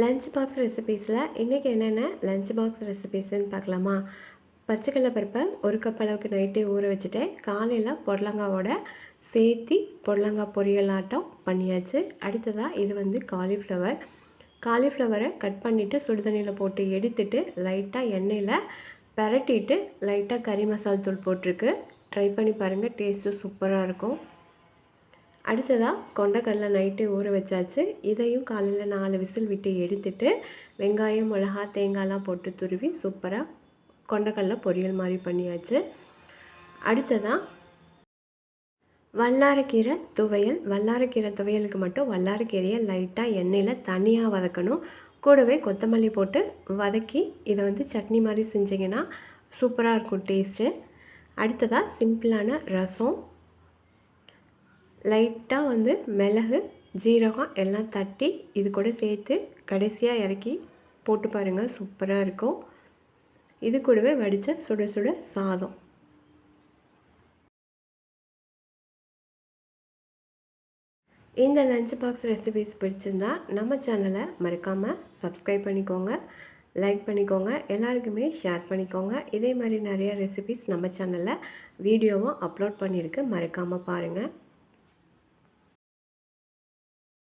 Lunch box ரெசிபீஸில் இன்றைக்கி என்னென்ன lunch box ரெசிபீஸ்ன்னு பார்க்கலாமா? பச்சைக்கடலை பருப்பை 1 கப் அளவுக்கு நைட்டே ஊற வச்சுட்டேன். காலையில் புடலங்காவோட சேர்த்து புடலங்காய் பொரியல் ஆட்டம் பண்ணியாச்சு. அடுத்ததாக இது காலிஃப்ளவரை கட் பண்ணிவிட்டு சுடுதண்ணியில் போட்டு எடுத்துட்டு லைட்டாக எண்ணெயில் பரட்டிட்டு லைட்டாக கறி மசால் தூள் போட்டிருக்கு. ட்ரை பண்ணி பாருங்கள், டேஸ்ட்டு சூப்பராக இருக்கும். அடுத்ததாக கொண்டக்கடலை நைட்டு ஊற வச்சாச்சு. இதையும் காலையில் 4 விசில் விட்டு எடுத்துட்டு வெங்காயம், மிளகா, தேங்காய்லாம் போட்டு துருவி சூப்பராக கொண்டக்கடலை பொரியல் மாதிரி பண்ணியாச்சு. அடுத்ததாக வல்லாரக்கீரை துவையலுக்கு மட்டும் வல்லாரக்கீரையை லைட்டாக எண்ணெயில் தனியாக வதக்கணும். கூடவே கொத்தமல்லி போட்டு வதக்கி இதை சட்னி மாதிரி செஞ்சிங்கன்னா சூப்பராக இருக்கும் டேஸ்ட்டு. அடுத்ததாக சிம்பிளான ரசம், லைட்டாக மிளகு, ஜீரகம் எல்லாம் தட்டி இது கூட சேர்த்து கடைசியாக இறக்கி போட்டு பாருங்கள், சூப்பராக இருக்கும். இது கூடவே வடித்த சுட சுட சாதம். இந்த லஞ்ச் பாக்ஸ் ரெசிபீஸ் பிடிச்சிருந்தா நம்ம சேனலை மறக்காமல் சப்ஸ்கிரைப் பண்ணிக்கோங்க, லைக் பண்ணிக்கோங்க, எல்லாருக்குமே ஷேர் பண்ணிக்கோங்க. இதே மாதிரி நிறைய ரெசிபீஸ் நம்ம சேனலில் வீடியோவும் அப்லோட் பண்ணியிருக்கு, மறக்காமல் பாருங்கள்.